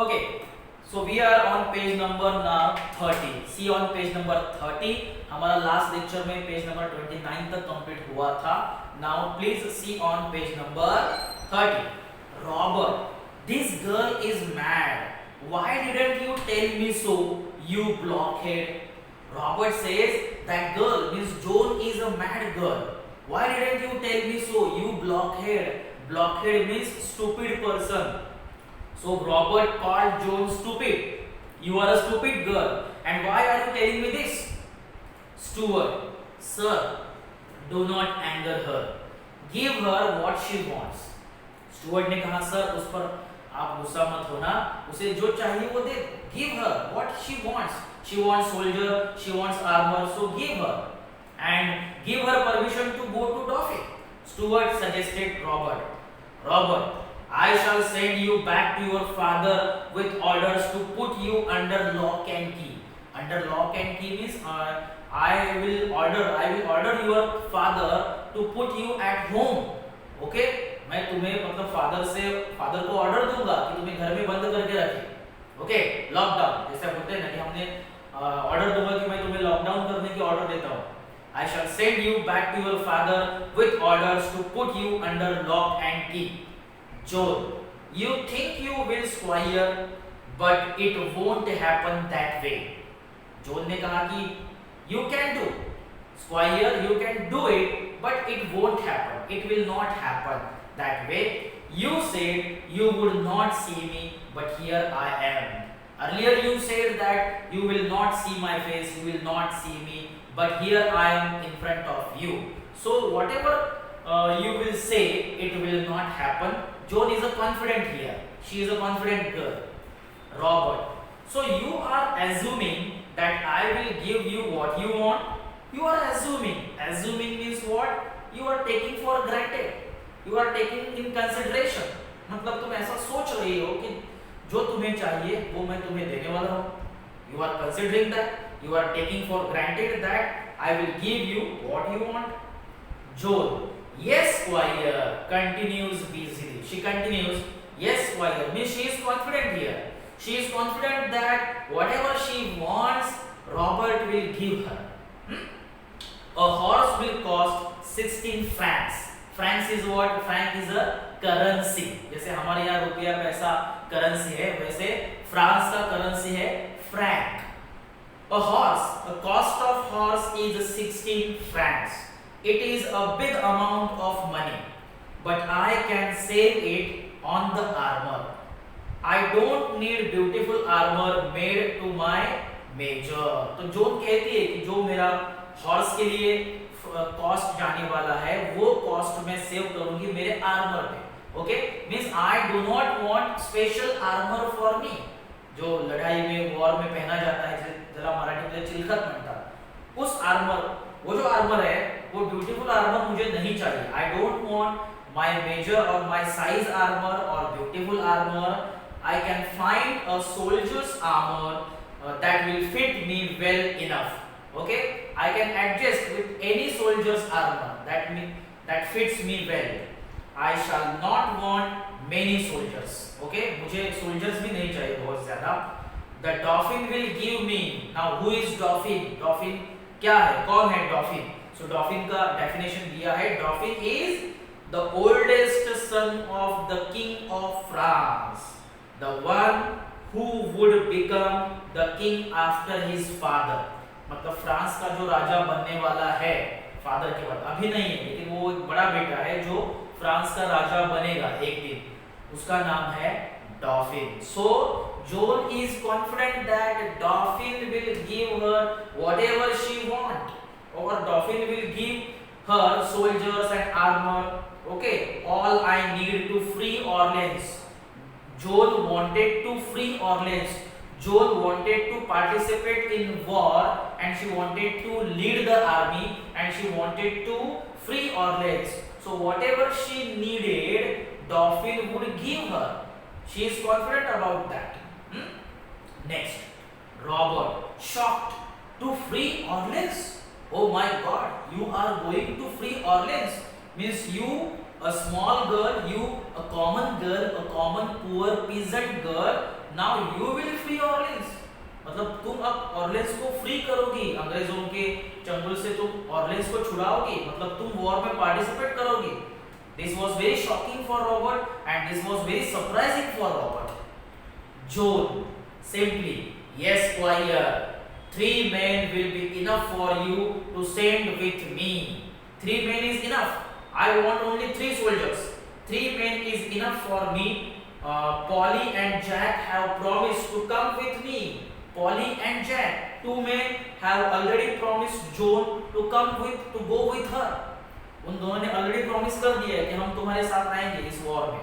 Okay, so we are on page number now 30. See on page number 30 हमारा last lecture में page number 29 तक complete हुआ था. Now please see on page number 30. Robert, this girl is mad. Why didn't you tell me so, you blockhead? Robert says that girl means Joan is a mad girl. Why didn't you tell me so, you blockhead? Blockhead means stupid person. So Robert called Joan stupid. You are a stupid girl. And why are you telling me this? Steward, sir, do not anger her. Give her what she wants. Steward ने कहा sir उस पर आप गुस्सा मत होना. उसे जो चाहिए वो दे. Give her what she wants. She wants soldier. She wants armor. So give her. And give her permission to go to Dauphin. Steward suggested Robert. Robert, I shall send you back to your father with orders to put you under lock and key. Under lock and key means I will order your father to put you at home. Okay? मैं तुम्हें मतलब father को order दूंगा कि तुम्हें घर में बंद करके रखे. ओके, लॉकडाउन जैसे बोलते हैं ना कि हमने ऑर्डर दूंगा कि मैं तुम्हें लॉकडाउन करने की ऑर्डर देता हूँ. I shall send you back to your father with orders to put you under lock and key. Joan, you think you will squire, but it won't happen that way. Joan ने कहा कि you can do squire, you can do it, but it won't happen. It will not happen that way. You said you would not see me, but here I am. Earlier you said that you will not see my face, you will not see me, but here I am in front of you. So whatever you will say, it will not happen. Joan is a confident here. She is a confident girl. Robert, so you are assuming that I will give you what you want. You are assuming. Assuming means what? You are taking for granted. You are taking in consideration. मतलब तुम ऐसा सोच रही हो कि जो तुम्हें चाहिए वो मैं तुम्हें देने वाला हूँ. You are considering that. You are taking for granted that I will give you what you want. Joan, yes, squire, continues busily. She continues, yes, squire, means she is confident here. She is confident that whatever she wants, Robert will give her. A horse will cost 16 francs. Francs is what? Franc is a currency. जैसे हमारे यहाँ रुपया पैसा currency है, वैसे France का currency है franc. A horse, the cost of horse is 16 francs. It is a big amount of money, but I can save it on the armor. I don't need beautiful armor made to my major. तो zone कहती है कि जो मेरा horse के लिए cost जाने वाला है वो कॉस्ट मैं सेव करूंगी मेरे आर्मर पे. Okay, means I do not want special armour for me. जो लड़ाई में वॉर में पहना जाता है, जरा मराठी में चिलखत म्हणतात, उस आर्मर, वो जो आर्मर है वो ब्यूटीफुल आर्मर मुझे नहीं चाहिए. I don't want my measure और माय साइज आर्मर और beautiful armour. I can find a soldier's armour that will fit me well enough. Okay, I can adjust with any soldier's armour that fits me well. I shall not want many soldiers. Okay, मुझे soldiers भी नहीं चाहिए बहुत ज्यादा. The Dauphin will give me. Now who is Dauphin? Dauphin क्या है, कौन है Dauphin? So Dauphin का definition दिया है. Dauphin is the oldest son of the king of France, the one who would become the king after his father. मतलब France का जो राजा बनने वाला है फादर के बाद, अभी नहीं है लेकिन वो एक बड़ा बेटा है जो फ्रांस का राजा बनेगा एक दिन, उसका नाम है Dauphin. So Joan is confident that Dauphin will give her whatever she wants, or Dauphin will give her soldiers and armor. Okay, all I need to free Orleans. Joan wanted to free Orleans. Joan wanted to participate in war and she wanted to lead the army and she wanted to free Orleans. So whatever she needed, Dauphin would give her. She is confident about that. Next, Robert, shocked, to free Orleans? Oh my God, you are going to free Orleans? Means you a small girl, you a common girl, a common poor peasant girl, now you will free Orleans. मतलब तुम अब Orleans को free करोगी, अंग्रेजों के चंगुल से तुम ऑर्लेंस को छुड़ाओगी, मतलब तुम वॉर में पार्टिसिपेट करोगी. This was very shocking for Robert and this was very surprising for Robert. John simply, yes squire, 3 men will be enough for you to send with me. 3 men is enough. I want only 3 soldiers. 3 men is enough for me. Polly and Jack have promised to come with me. Polly and Jack, 2 men have already promised John to go with her. उन दोनों ने already promise कर दिया है कि हम तुम्हारे साथ आएंगे इस वॉर में.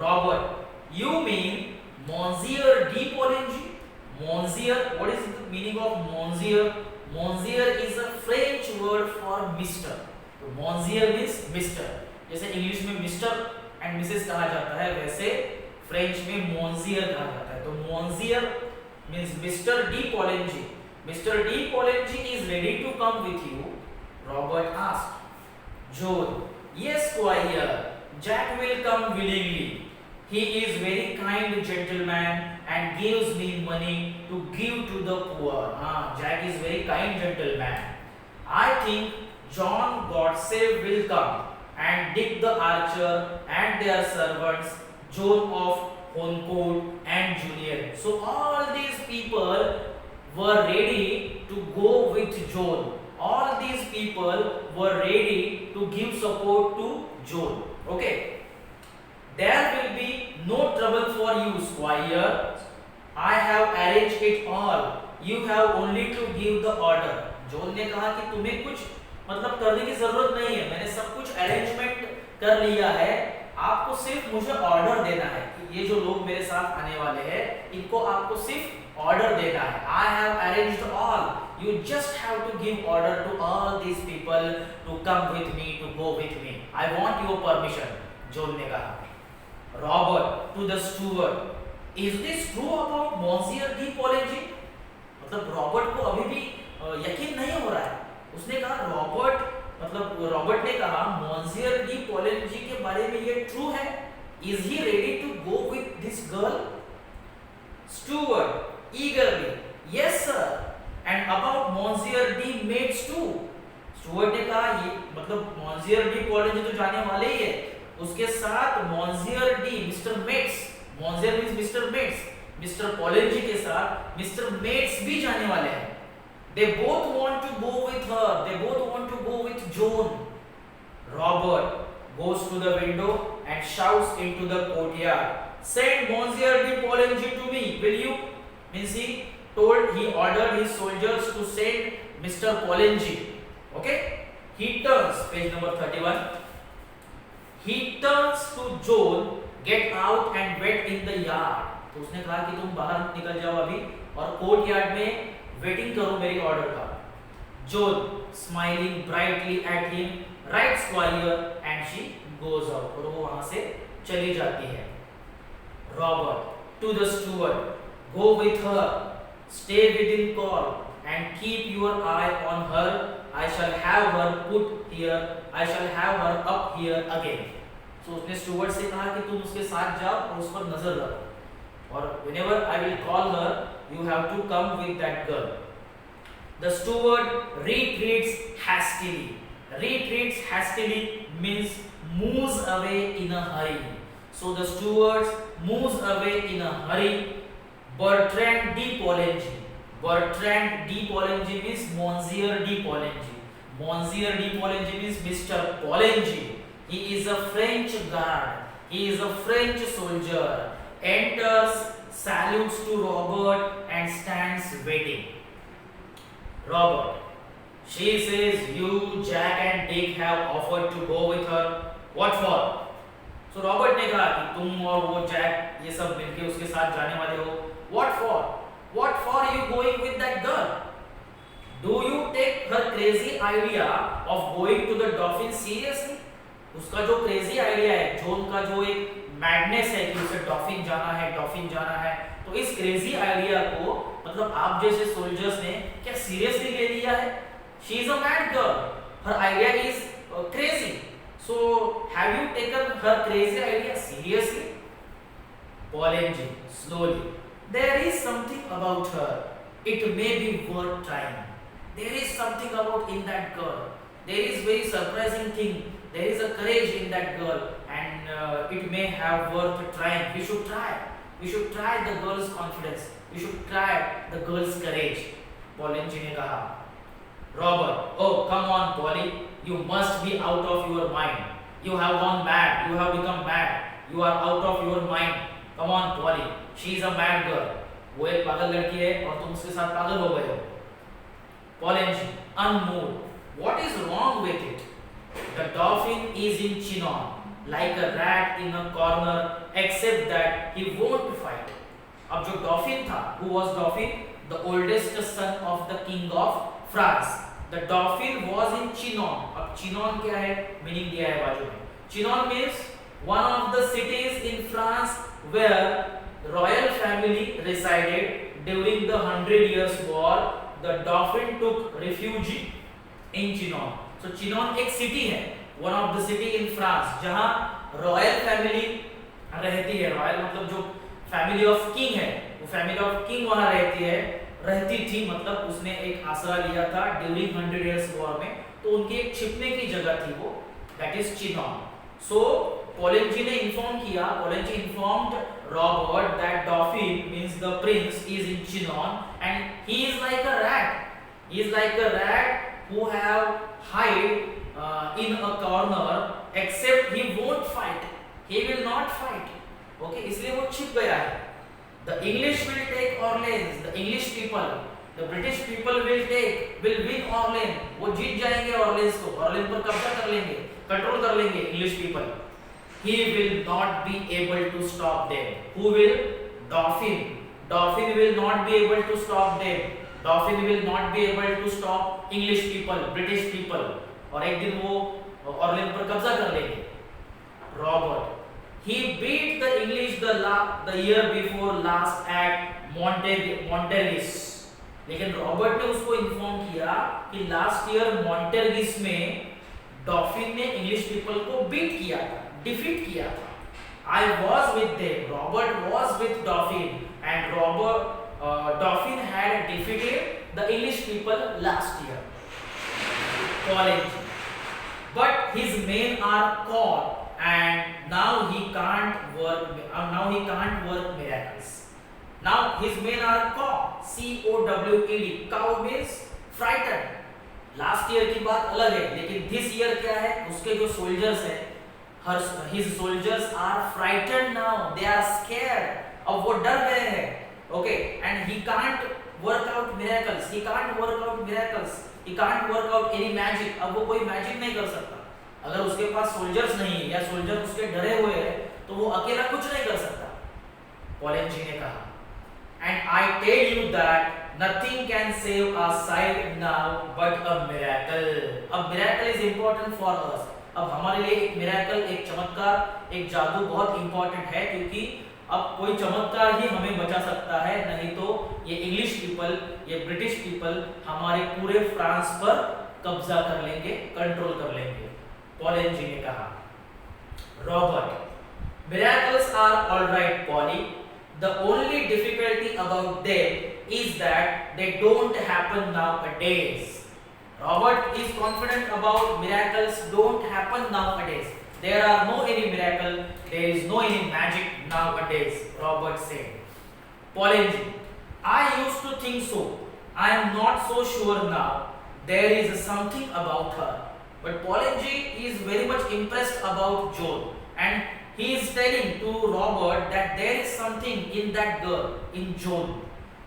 Robert, you mean Monsieur de Poligny? Monsieur, what is the meaning of Monsieur? Monsieur is a French word for Mr. तो Monsieur means Mr. जैसे इंग्लिश में मिस्टर एंड मिसेस कहा जाता है, वैसे फ्रेंच में Monsieur कहा जाता है. तो Monsieur means Mr. de Poligny. Mr. de Poligny is ready to come with you. Robert asked. John, yes squire, Jack will come willingly. He is very kind gentleman and gives me money to give to the poor. Jack is very kind gentleman. I think John Godse will come and Dick the archer and their servants, John of Honcourt and Julian. So all these people were ready to go with John. All these people were ready to give support to John. Okay. There will be no trouble for you, squire. I have arranged it all. You have only to give the order. John ने कहा कि तुम्हें कुछ मतलब करने की जरूरत नहीं है, मैंने सब कुछ अरेंजमेंट कर लिया है, आपको सिर्फ मुझे ऑर्डर देना है कि ये जो लोग मेरे साथ आने वाले हैं इनको आपको सिर्फ ऑर्डर देना है. I have arranged all. You just have to give order to all these people to come with me, to go with me. I want your permission. John ने कहा. Robert to the steward, is this true about Monsieur de Poligny? मतलब Robert को अभी भी यकीन नहीं हो रहा है. उसने कहा रॉबर्ट ने कहा Monsieur de Poligny के बारे में ये ट्रू है? Is he ready to go with this girl? Steward eagerly, yes sir. And about Monsieur de Mates too. Steward ने कहा ये मतलब Monsieur de Poligny तो जाने वाले ही है, उसके साथ Monsieur de Mr. Mates, Monsieur means Mr. Mates, Mr. Poligny के साथ Mr. Mates भी जाने वाले हैं. They both want to go with her. They both want to go with John. Robert goes to the window and shouts into the courtyard, send Monsieur de Poligny to me, will you? Means he ordered his soldiers to send Mr. Poligny. Okay? He turns, page number 31. He turns to John, get out and wait in the yard. तो उसने कहा कि तुम बाहर निकल जाओ अभी और कोर्ट यार्ड में वेटिंग करो मेरी ऑर्डर का. John smiling brightly at him, right squire, and she goes out. और वो वहां से चली जाती है. Robert to the steward, go with her, stay within call and keep your eye on her. I shall have her put here. I shall have her up here again. So उसने steward से कहा कि तुम उसके साथ जाओ और उस पर नजर रखो और whenever I will call her, you have to come with that girl. The steward retreats hastily. Retreats hastily means moves away in a hurry. So the steward moves away in a hurry. Bertrand de Poligny. Bertrand de Poligny means Monsieur de Poligny. Monsieur de Poligny means Mr. Poligny. He is a French guard. He is a French soldier. Enters, salutes to Robert and stands waiting. Robert. She says you, Jack and Dick have offered to go with her. What for? So Robert ने कहा कि तुम और वो Jack ये सब मिलके उसके साथ जाने वाले हो. What for? What for you going with that girl? Do you take her crazy idea of going to the dolphin seriously? उसका जो क्रेजी आइडिया है, जोन का जो एक मैडनेस है कि उसे डॉल्फिन जाना है, तो इस क्रेजी आइडिया को मतलब आप जैसे सोल्जर्स ने क्या सीरियसली ले लिया है? She is a mad girl. Her idea is crazy. So have you taken her crazy idea seriously? Paul and Jim, slowly. There is something about her. It may be worth trying. There is something about in that girl. There is very surprising thing. There is a courage in that girl, and it may have worth trying. We should try. We should try the girl's confidence. We should try the girl's courage. Paul and Jim ने कहा. Robert, oh come on, Polly. You must be out of your mind. You have gone mad. You have become mad. You are out of your mind. Come on, Polly. She is a mad girl. वो एक पागल लड़की है और तुम उसके साथ पागल हो गए हो. Paul and Jim, unmoved. What is wrong with it? The dolphin is in Chinon, like a rat in a corner, except that he won't fight. अब जो dolphin था, who was dolphin? The oldest son of the king of France. The dolphin was in Chinon. अब Chinon क्या है? Meaning दिया है बाजू में. Chinon means one of the cities in France where royal family resided during the 100 Years War. The dolphin took refuge in Chinon. So Chinon एक city है, one of the city in France, जहाँ royal family रहती है. royal मतलब जो family of king है, वो family of king वहाँ रहती थी, मतलब उसने एक आसरा लिया था during 100 Years War में, तो उनकी एक छिपने की जगह थी वो, that is Chinon. So Polenji ने inform किया, Polenji informed Robert that dolphin means the prince is in Chinon and he is like a rat. He is like a rat who have hide in a corner, except he won't fight. He will not fight. Okay, इसलिए वो छिप गया है. The English will take Orleans. The English people, the British people will win Orleans. वो जीत जाएंगे Orleans को. Orleans पर कब्जा कर लेंगे, कंट्रोल कर लेंगे English people. He will not be able to stop them. Who will? Dolphin. Dolphin will not be able to stop them. Dolphin will not be able to stop English people, British people. और एक दिन वो Orleans पर कब्जा कर लेंगे. Robert. He beat the English the year before last at Montargis. लेकिन Robert ने उसको इन्फॉर्म किया कि लास्ट ईयर मॉन्टेर्गिस में डॉल्फिन ने इंग्लिश पीपल को बीट किया था, डिफीट किया था. I was with them. Robert was with Dolphin, and Dolphin had defeated the English people last year. College. But his men are caught, and now he can't work miracles. Now his men are caught. COWED. Cow means frightened. Last year की बात अलग है, लेकिन this year क्या है? उसके जो soldiers हैं, his soldiers are frightened now. They are scared. अब वो डर गए हैं. Okay, and he can't work out miracles. He can't work out miracles. He can't work out any magic. अब वो कोई magic नहीं कर सकता. अगर उसके पास soldiers नहीं है या soldier उसके डरे हुए हैं, तो वो अकेला कुछ नहीं कर सकता. पोलेंजी ने कहा. And I tell you that nothing can save our side now but a miracle. अब miracle is important for us. अब हमारे लिए एक मिरेकल, एक चमत्कार, एक जादू बहुत इंपॉर्टेंट है, क्योंकि अब कोई चमत्कार ही हमें बचा सकता है, नहीं तो ये इंग्लिश पीपल, ये ब्रिटिश पीपल हमारे पूरे फ्रांस पर कब्जा कर लेंगे, कंट्रोल कर लेंगे. पोलेंजी ने कहा. Robert. Miracles are alright Polly. The only difficulty about them is that they don't happen nowadays. Robert is confident about miracles don't happen nowadays. There are no any miracle, there is no any magic nowadays, Robert said. Polenji. I used to think so. I am not so sure now. There is something about her. But Polenji is very much impressed about Joan, and he is telling to Robert that there is something in that girl, in Joan.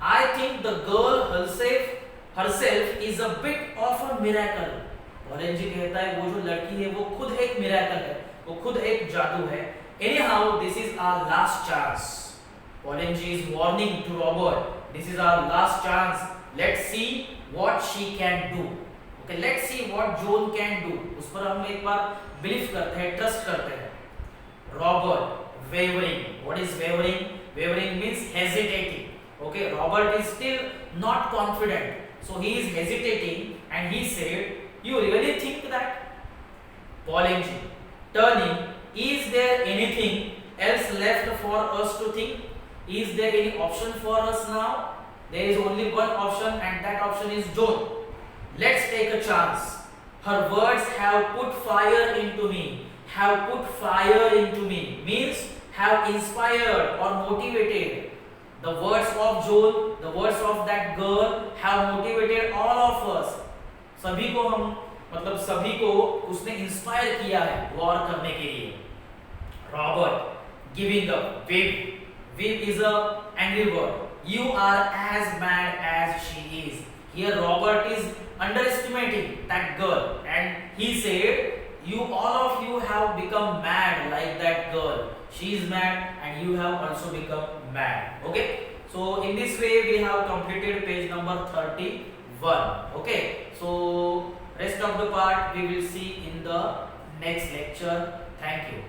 I think the girl herself is a bit of a miracle. पोलेंजी कहता है वो जो लड़की है वो खुद एक miracle है, वो खुद एक जादू है. Anyhow, this is our last chance. Polenji is warning to Robert. This is our last chance. Let's see what she can do. Okay, let's see what Joan can do. उस पर हम एक बार बिलीव करते हैं, ट्रस्ट करते हैं. Robert wavering. What is wavering? Wavering means hesitating. Okay, Robert is still not confident, so he is hesitating, and he said, "You really think that?" Polenji. turning. Is there anything else left for us to think? Is there any option for us now? There is only one option, and that option is Joan. Let's take a chance. Her words have put fire into me. Have put fire into me means have inspired or motivated. The words of Joan, the words of that girl have motivated all of us. सभी को हम मतलब सभी को उसने inspire किया है war करने के लिए. Robert giving up. Viv is a angry word. You are as mad as she is. Here Robert is underestimating that girl, and he said, "You all of you have become mad like that girl. She is mad, and you have also become mad." Okay. So in this way we have completed page number 31. Okay. So rest of the part we will see in the next lecture. Thank you.